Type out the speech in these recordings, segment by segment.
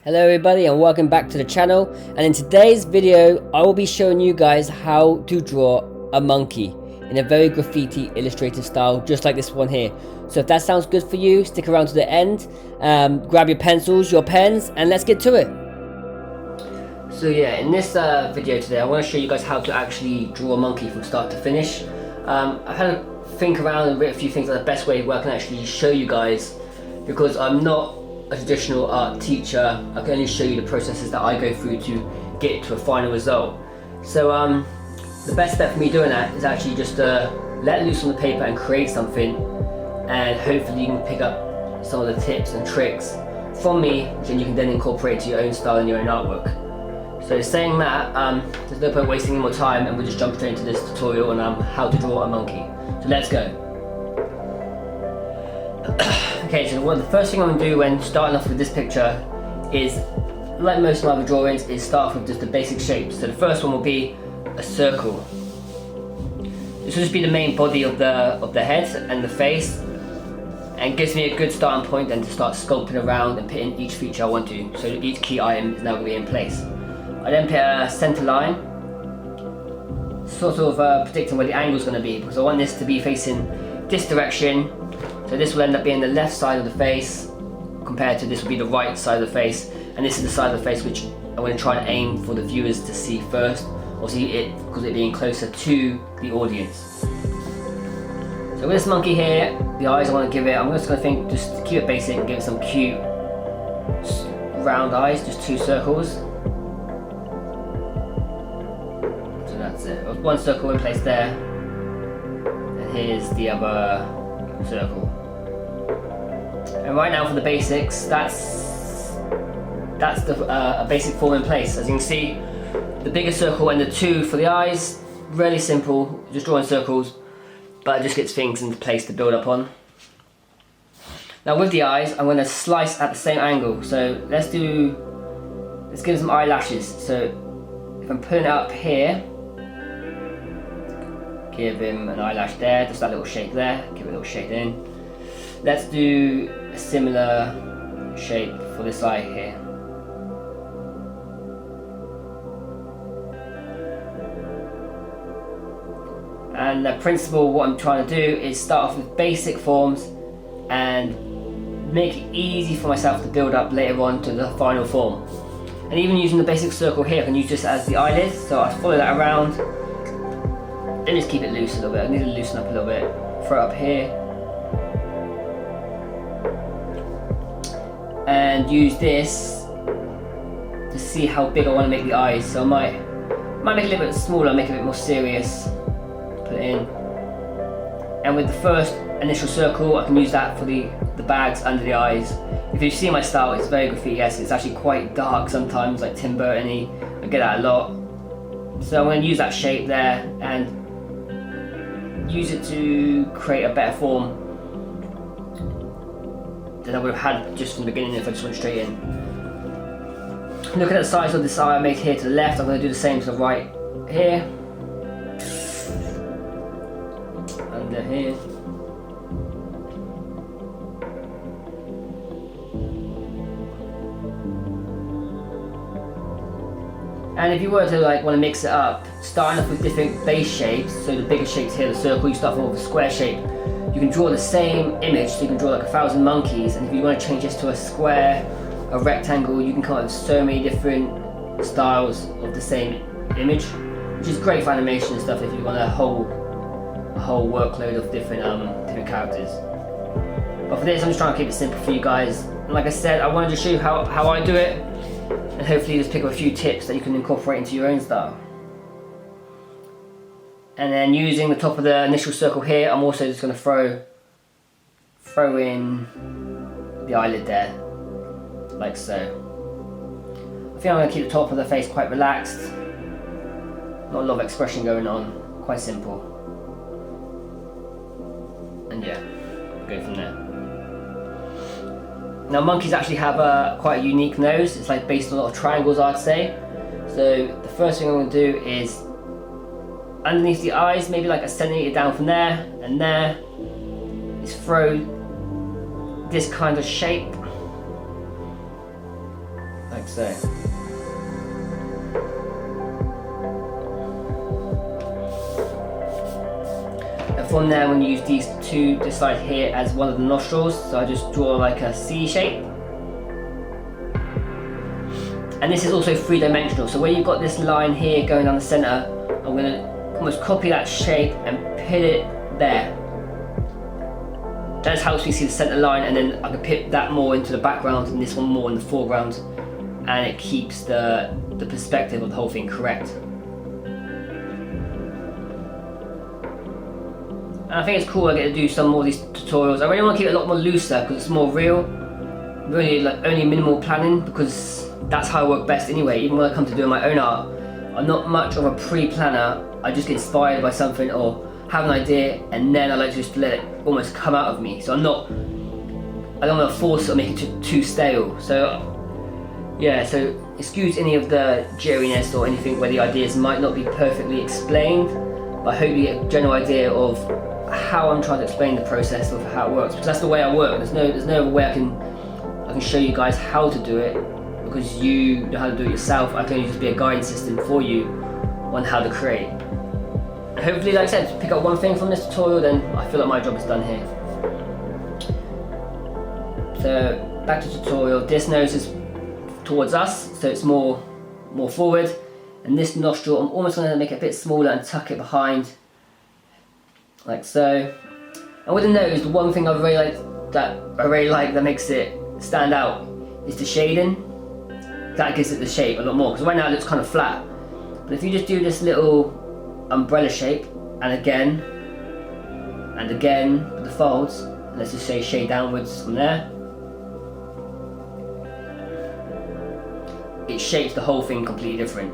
Hello everybody and welcome back to the channel, and in today's video I will be showing you guys how to draw a monkey in a very graffiti illustrative style, just like this one here. So if that sounds good for you, stick around to the end, grab your pencils, your pens, and let's get to it. So yeah, in this video today I want to show you guys how to actually draw a monkey from start to finish. I've had a think around and written a few things on the best way where I can actually show you guys, because I'm not a traditional art teacher. I can only show you the processes that I go through to get to a final result. So the best step for me doing that is actually just let loose on the paper and create something, and hopefully you can pick up some of the tips and tricks from me, which you can then incorporate to your own style and your own artwork. So saying that, there's no point wasting any more time, and we'll just jump straight into this tutorial on how to draw a monkey. So let's go. Okay, so the first thing I'm going to do when starting off with this picture is, like most of my other drawings, is start off with just the basic shapes. So the first one will be a circle. This will just be the main body of the head and the face, and gives me a good starting point then to start sculpting around and putting each feature I want to. So each key item is now going to be in place. I then put a center line, sort of predicting where the angle is going to be, because I want this to be facing this direction. So this will end up being the left side of the face, compared to this will be the right side of the face, and this is the side of the face which I'm going to try and aim for the viewers to see first, or see it because it being closer to the audience. So with this monkey here, the eyes I want to give it, I'm just going to just keep it basic and give it some cute round eyes, just 2 circles. So that's it. There's 1 circle in place there, and here's the other circle. And right now for the basics, that's the basic form in place. As you can see, the bigger circle and the 2 for the eyes, really simple, just drawing circles, but it just gets things into place to build up on. Now with the eyes, I'm going to slice at the same angle. So let's give him some eyelashes. So if I'm putting it up here, give him an eyelash there, just that little shape there, give it a little shade in. Let's do a similar shape for this eye here. And the principle, what I'm trying to do is start off with basic forms and make it easy for myself to build up later on to the final form. And even using the basic circle here, I can use this as the eyelids, so I follow that around. Then just keep it loose a little bit. I need to loosen up a little bit. Throw it up here. And use this to see how big I want to make the eyes. So I might make it a little bit smaller, make it a bit more serious. Put it in. And with the first initial circle, I can use that for the bags under the eyes. If you see my style, it's very graffiti-esque. It's actually quite dark sometimes, like Tim Burton-y. I get that a lot. So I'm going to use that shape there and use it to create a better form than I would have had just from the beginning if I just went straight in. Looking at the size of this eye I made here to the left, I'm going to do the same to the right here. Under here. And if you were to want to mix it up, starting off with different base shapes, so the bigger shapes here, the circle, you start off with a square shape. You can draw the same image, so you can draw like 1,000 monkeys, and if you want to change this to a square, a rectangle, you can come up with so many different styles of the same image, which is great for animation and stuff if you want a whole workload of different characters. But for this, I'm just trying to keep it simple for you guys. And like I said, I wanted to show you how I do it, and hopefully just pick up a few tips that you can incorporate into your own style. And then using the top of the initial circle here, I'm also just going to throw in the eyelid there, like so. I think I'm going to keep the top of the face quite relaxed, not a lot of expression going on, quite simple. And yeah, go from there. Now monkeys actually have quite a unique nose. It's based on a lot of triangles, I'd say. So the first thing I'm going to do is underneath the eyes, maybe like a centimetre down from there and there, is throw this kind of shape. like so. And from there, I'm going to use these two this side here as one of the nostrils, so I just draw like a C shape. And this is also three-dimensional, so where you've got this line here going down the center, I'm going to almost copy that shape and put it there. That just helps me see the center line, and then I can put that more into the background and this one more in the foreground, and it keeps the perspective of the whole thing correct. And I think it's cool I get to do some more of these tutorials. I really want to keep it a lot more looser because it's more real. Really like only minimal planning, because that's how I work best anyway. Even when I come to doing my own art, I'm not much of a pre-planner. I just get inspired by something or have an idea, and then I like to just let it almost come out of me. So I don't want to force it or make it too stale. So yeah, so excuse any of the jitteriness or anything where the ideas might not be perfectly explained, but I hope you get a general idea of how I'm trying to explain the process of how it works, because that's the way I work. There's no other way I can show you guys how to do it, because you know how to do it yourself. I can only just be a guiding system for you on how to create. And hopefully, like I said, pick up one thing from this tutorial, then I feel like my job is done here. So back to tutorial. This nose is towards us, so it's more forward, and this nostril I'm almost going to make it a bit smaller and tuck it behind, like so. And with the nose, the one thing I really like that makes it stand out is the shading. That gives it the shape a lot more, because right now it looks kind of flat. But if you just do this little umbrella shape, and again with the folds, and let's just say shade downwards from there, it shapes the whole thing completely different.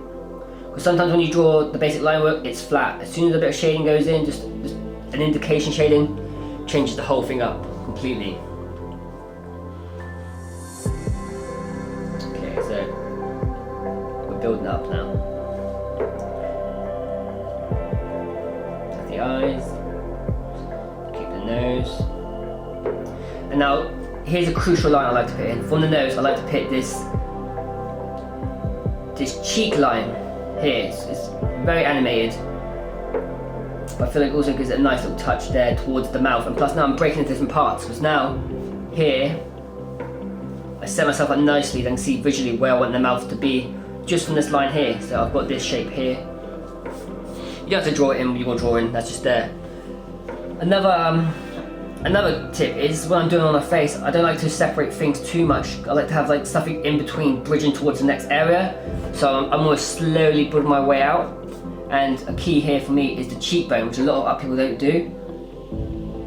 Because sometimes when you draw the basic line work, it's flat. As soon as a bit of shading goes in, just an indication shading, changes the whole thing up completely. Okay, so we're building up now. Got the eyes, keep the nose. And now, here's a crucial line I like to put in. From the nose, I like to put this cheek line here. It's very animated, but I feel like it also gives it a nice little touch there towards the mouth. And plus now I'm breaking into different parts, because now here I set myself up nicely, then see visually where I want the mouth to be just from this line here. So I've got this shape here. You don't have to draw it in when you're drawing, that's just there. Another tip is when I'm doing on my face, I don't like to separate things too much. I like to have like something in between, bridging towards the next area. So I'm almost slowly building my way out. And a key here for me is the cheekbone, which a lot of other people don't do.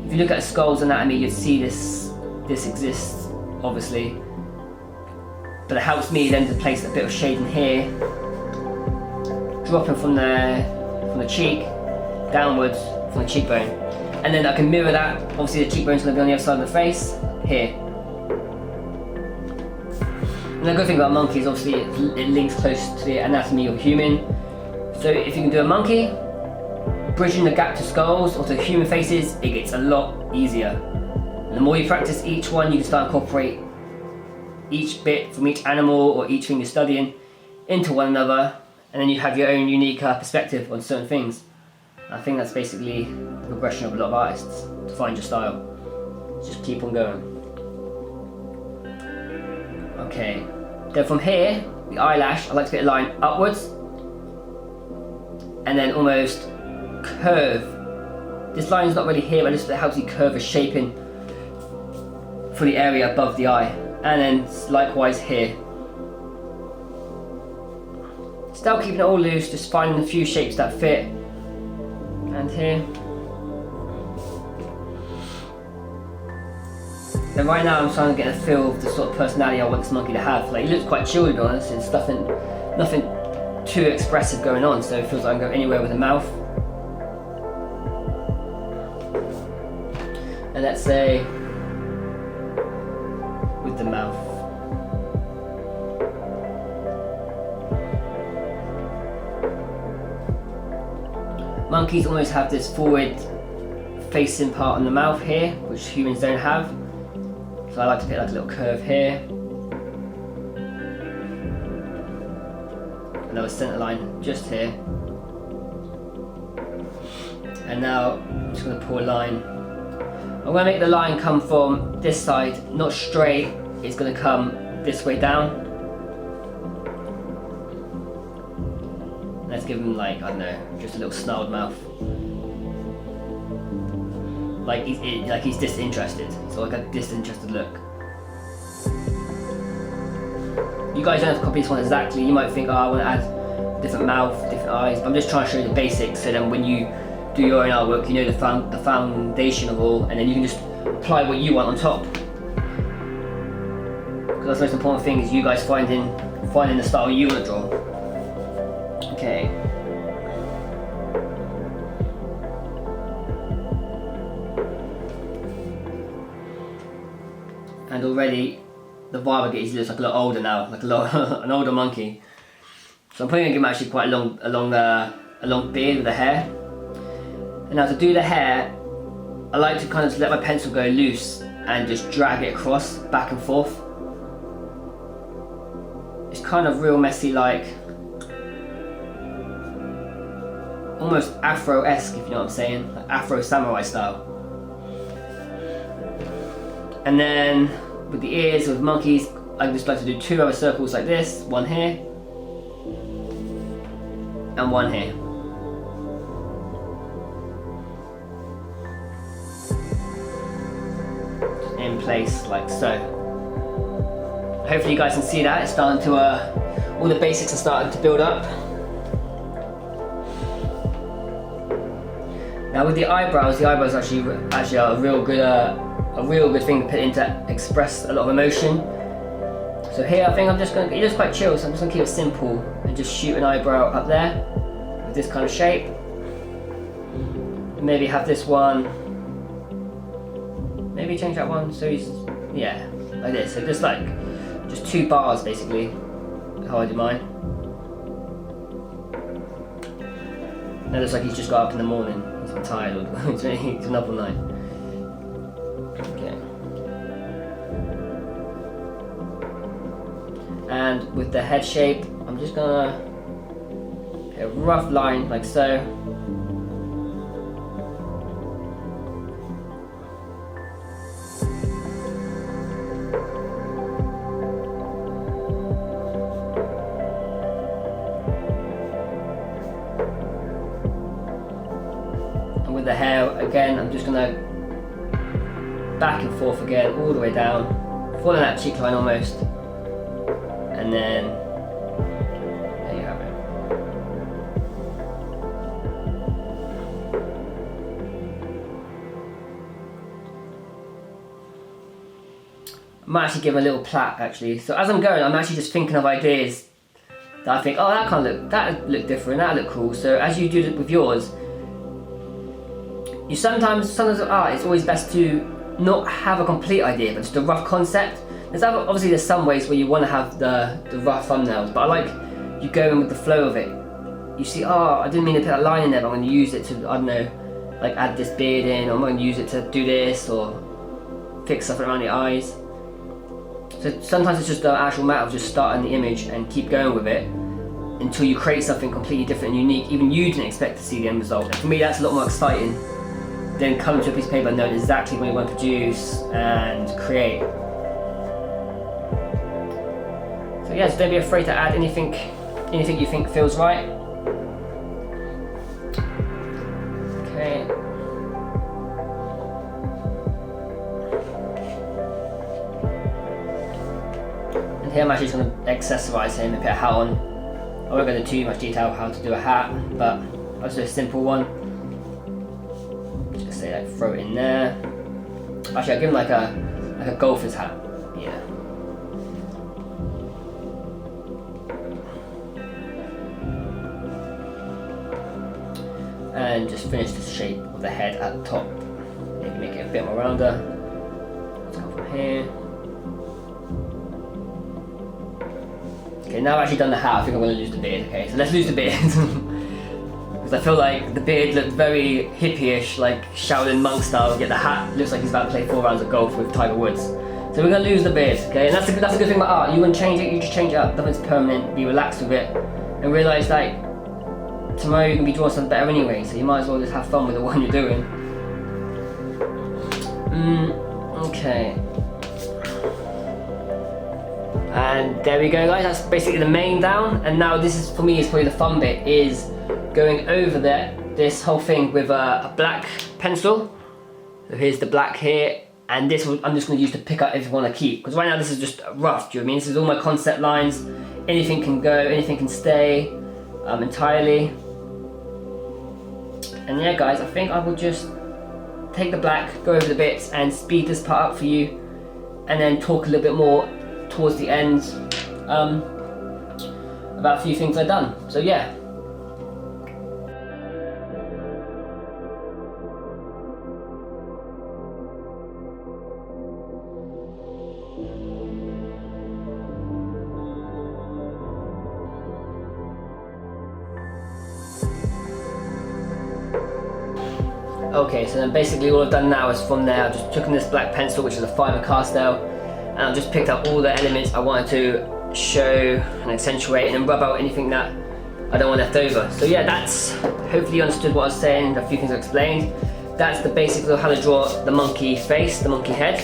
If you look at a skull's anatomy, you'd see this exists, obviously. But it helps me then to place a bit of shade in here, dropping from the cheek downwards from the cheekbone. And then I can mirror that. Obviously the cheekbone's going to be on the other side of the face, here. And the good thing about monkey is obviously it links close to the anatomy of a human. So if you can do a monkey, bridging the gap to skulls or to human faces, it gets a lot easier. And the more you practice each one, you can start to incorporate each bit from each animal or each thing you're studying into one another, and then you have your own unique perspective on certain things. I think that's basically the progression of a lot of artists to find your style. Just keep on going. Okay, then from here, the eyelash, I like to get a line upwards and then almost curve. This line is not really here, but it helps you curve a shaping for the area above the eye. And then likewise here. Still keeping it all loose, just finding a few shapes that fit. And here. And right now I'm trying to get a feel of the sort of personality I want this monkey to have. Like, he looks quite chill, to be honest. There's nothing too expressive going on, so it feels like I can go anywhere with the mouth. And let's say with the mouth. Monkeys always have this forward facing part on the mouth here, which humans don't have. So I like to put like a little curve here. another center line just here. And now I'm just going to pull a line. I'm going to make the line come from this side, not straight. It's going to come this way down. Let's give him, like, I don't know, just a little snarled mouth. Like he's disinterested. So like a disinterested look. You guys don't have to copy this one exactly. You might think, oh, I want to add different mouth, different eyes. But I'm just trying to show you the basics, so then when you do your own artwork, you know the foundation of all, and then you can just apply what you want on top. Because that's the most important thing, is you guys finding the style you want to draw. Okay. And already the vibe I get is he looks like a lot older now, like an older monkey. So I'm probably gonna give him actually quite a long beard with the hair. And now to do the hair, I like to kind of let my pencil go loose and just drag it across, back and forth. It's kind of real messy, like almost Afro-esque, if you know what I'm saying, like Afro samurai style. And then with the ears, with monkeys, I just like to do 2 other circles like this, one here and one here. In place like so. Hopefully you guys can see that. It's starting to, all the basics are starting to build up. Now with the eyebrows actually are a real good thing to put in to express a lot of emotion. So here I think it is quite chill, so I'm just gonna keep it simple and just shoot an eyebrow up there with this kind of shape. Maybe have this one, maybe change that one so he's, yeah, like this. So just 2 bars basically, how I do mine. That looks like he's just got up in the morning. He's been tired, or he's been up all night. Okay. And with the head shape, I'm just gonna get a rough line like so. The hair again, I'm just gonna back and forth again, all the way down, following that cheek line almost, and then there you have it. I might actually give him a little plaque actually. So as I'm going, I'm actually just thinking of ideas that I think, oh, that look different, that look cool. So as you do it with yours, you sometimes with art, it's always best to not have a complete idea, but just a rough concept. Obviously there's some ways where you want to have the rough thumbnails, but I like you go in with the flow of it. You see, oh, I didn't mean to put that line in there, but I'm going to use it to, I don't know, like add this beard in, or I'm going to use it to do this, or fix something around the eyes. So sometimes it's just the actual matter of just starting the image and keep going with it until you create something completely different and unique. Even you didn't expect to see the end result. And for me, that's a lot more exciting than coming to a piece of paper and knowing exactly what you want to produce and create. So yeah, so don't be afraid to add anything you think feels right. Okay. And here I'm actually just going to accessorize him and put a hat on. I won't go into too much detail how to do a hat, but I'll just do a simple one. Say like throw it in there. Actually, I'll give him like a golfer's hat. Yeah. And just finish the shape of the head at the top. Maybe make it a bit more rounder. Let's go from here. Okay, now I've actually done the hat, I think I'm going to lose the beard. Okay, so let's lose the beard. Because I feel like the beard looked very hippie-ish, like Shaolin monk style, yet the hat looks like he's about to play 4 rounds of golf with Tiger Woods. So we're going to lose the beard, okay? And that's a good thing about art. You want to change it, you just change it up. Nothing's permanent. Be relaxed with it. And and realise like tomorrow you're going to be drawing something better anyway, so you might as well just have fun with the one you're doing. Okay. And there we go, guys, that's basically the main down, and now this is, for me, is probably the fun bit, is going over this whole thing with a black pencil. So here's the black here, and this I'm just going to use to pick up everything I want to keep, because right now this is just rough, do you know what I mean? This is all my concept lines, anything can go, anything can stay entirely. And yeah, guys, I think I will just take the black, go over the bits and speed this part up for you, and then talk a little bit more towards the end about a few things I've done. So yeah. Okay, so then basically all I've done now is from there I've just taken this black pencil, which is a fiber pastel, and I've just picked up all the elements I wanted to show and accentuate, and then rub out anything that I don't want left over. So yeah, that's, hopefully you understood what I was saying, a few things I explained. That's the basics of how to draw the monkey face, the monkey head.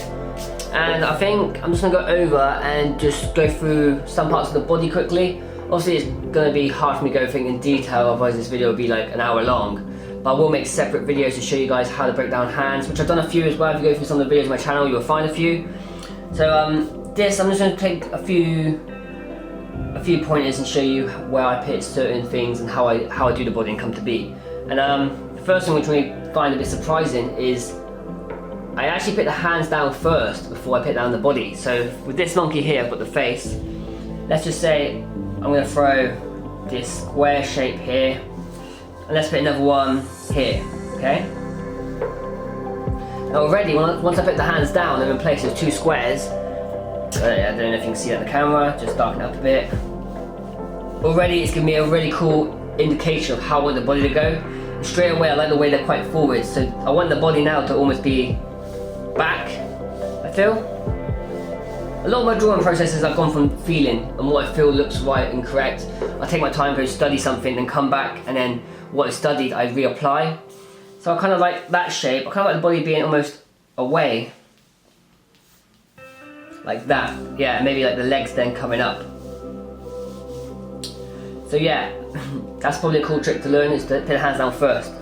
And I think I'm just going to go over and just go through some parts of the body quickly. Obviously it's going to be hard for me to go through in detail, otherwise this video will be like an hour long. But I will make separate videos to show you guys how to break down hands, which I've done a few as well. If you go through some of the videos on my channel, you will find a few. So this, I'm just going to take a few pointers and show you where I pitch certain things and how I do the body and come to be. And the first thing which we find a bit surprising is I actually put the hands down first before I put down the body. So with this monkey here, I've got the face. Let's just say I'm going to throw this square shape here, and let's put another one here, okay? Now already, once I put the hands down, they're in place as two squares. I don't know if you can see that in the camera, just darken it up a bit. Already it's giving me a really cool indication of how I want the body to go. And straight away I like the way they're quite forward, so I want the body now to almost be back, I feel. A lot of my drawing processes I've gone from feeling and what I feel looks right and correct. I take my time, go study something, then come back, and then what I studied I reapply. So I kind of like that shape. I kind of like the body being almost away. Like that. Yeah, maybe like the legs then coming up. So yeah, that's probably a cool trick to learn, is to put the hands down first.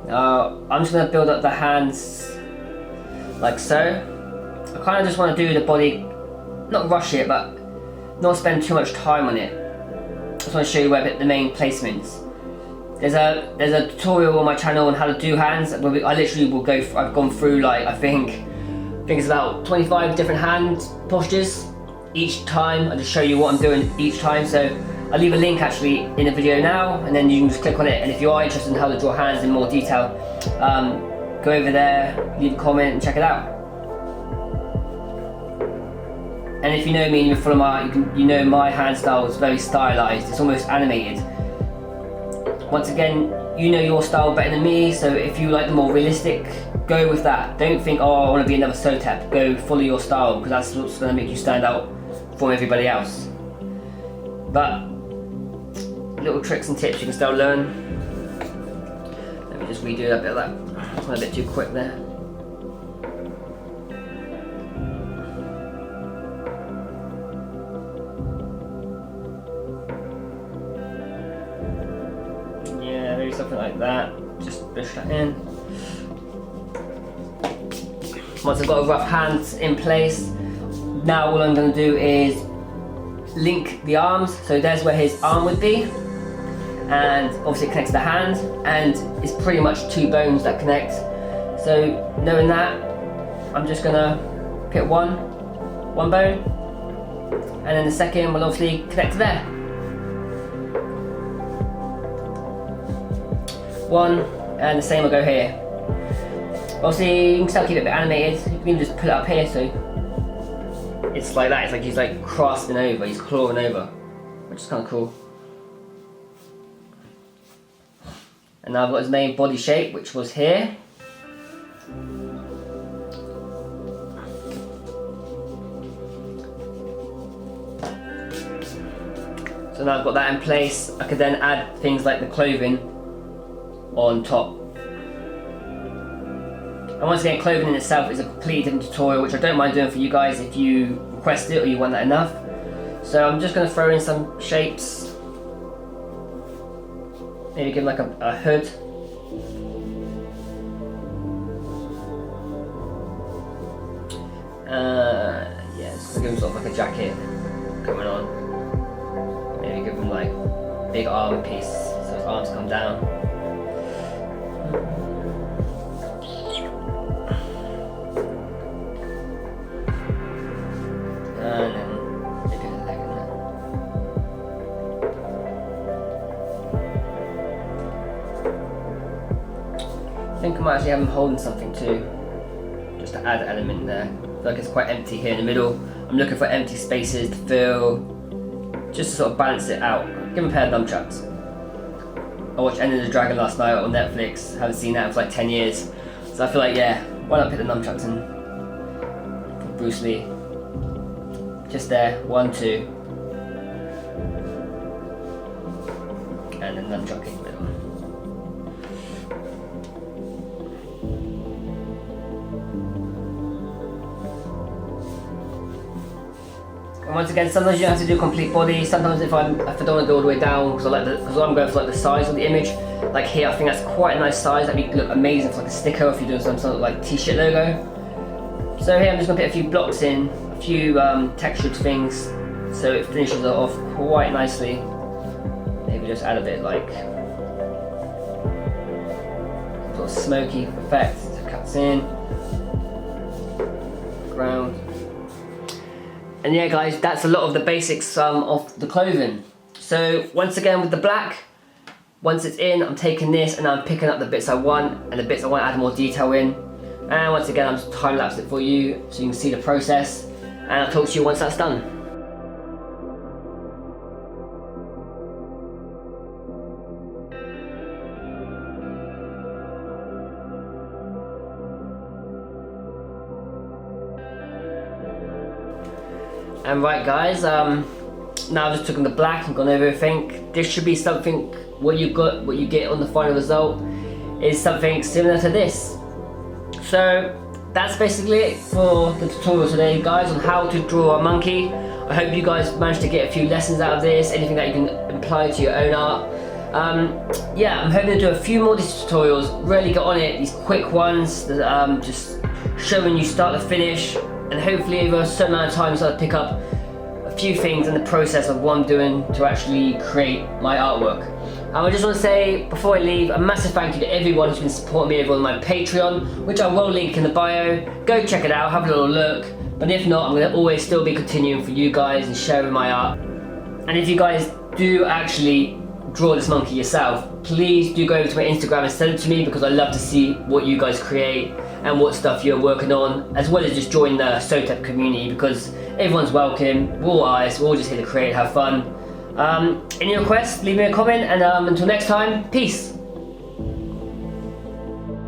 I'm just going to build up the hands like so. I kind of just want to do the body, not rush it, but not spend too much time on it. I just want to show you where I put the main placements. There's a tutorial on my channel on how to do hands. I literally will go. I've gone through like I think it's about 25 different hand postures each time. I just show you what I'm doing each time. So I'll leave a link actually in the video now, and then you can just click on it. And if you are interested in how to draw hands in more detail, go over there, leave a comment, and check it out. And if you know me and you follow my art, you know my hand style is very stylized. It's almost animated. Once again, you know your style better than me, so if you like the more realistic, go with that. Don't think, oh, I want to be another Sotep. Go follow your style, because that's what's going to make you stand out from everybody else. But little tricks and tips you can still learn. Let me just redo that bit of that. Went a bit too quick there. Something like that, just push that in. Once I've got a rough hand in place, now all I'm going to do is link the arms. So there's where his arm would be, and obviously it connects to the hand, and it's pretty much two bones that connect. So knowing that, I'm just going to put one bone, and then the second will obviously connect to there. One, and the same will go here. Obviously, you can still keep it a bit animated. You can even just put it up here, so it's like that. It's like he's like crossing over, he's clawing over, which is kind of cool. And now I've got his main body shape, which was here. So now I've got that in place, I could then add things like the clothing on top. And once again, clothing in itself is a completely different tutorial, which I don't mind doing for you guys if you request it or you want that enough. So I'm just going to throw in some shapes. Maybe give like a hood. Yeah, just give him sort of like a jacket coming on. Maybe give him like a big arm piece so his arms come down. And then maybe a leg in there. I think I might actually have him holding something too, just to add an element there. I feel like it's quite empty here in the middle. I'm looking for empty spaces to fill, just to sort of balance it out. Give him a pair of nunchucks. I watched Enter the Dragon last night on Netflix. Haven't seen that for like 10 years. So I feel like, yeah, why not put the nunchucks in for Bruce Lee? Just there, 1, 2. And then nunchuck in the middle. And once again, sometimes you don't have to do complete body. Sometimes if I don't want to go all the way down, because I'm going for like the size of the image. Like here, I think that's quite a nice size. That'd look amazing for like a sticker if you're doing some sort of like t-shirt logo. So here I'm just gonna put a few blocks in, a few textured things, so it finishes it off quite nicely. Maybe just add a bit like sort of smoky effect. So cuts in, ground. And yeah guys, that's a lot of the basics of the clothing. So once again with the black, once it's in, I'm taking this and I'm picking up the bits I want, and the bits I want to add more detail in. And once again, I'm just time-lapsed it for you so you can see the process, and I'll talk to you once that's done. And right guys, now I've just taken the black and gone over everything. This should be something, what you get on the final result is something similar to this. So that's basically it for the tutorial today guys on how to draw a monkey. I hope you guys managed to get a few lessons out of this, anything that you can apply to your own art. Yeah, I'm hoping to do a few more of these tutorials, really get on it, these quick ones that just showing you start to finish, and hopefully over a certain amount of time start to pick up a few things in the process of what I'm doing to actually create my artwork. I just want to say, before I leave, a massive thank you to everyone who's been supporting me over on my Patreon, which I will link in the bio. Go check it out, have a little look. But if not, I'm going to always still be continuing for you guys and sharing my art. And if you guys do actually draw this monkey yourself, please do go over to my Instagram and send it to me, because I love to see what you guys create and what stuff you're working on, as well as just join the SOTEP community, because everyone's welcome, we're all artists, we're all just here to create, have fun. Any requests, leave me a comment, and until next time, peace.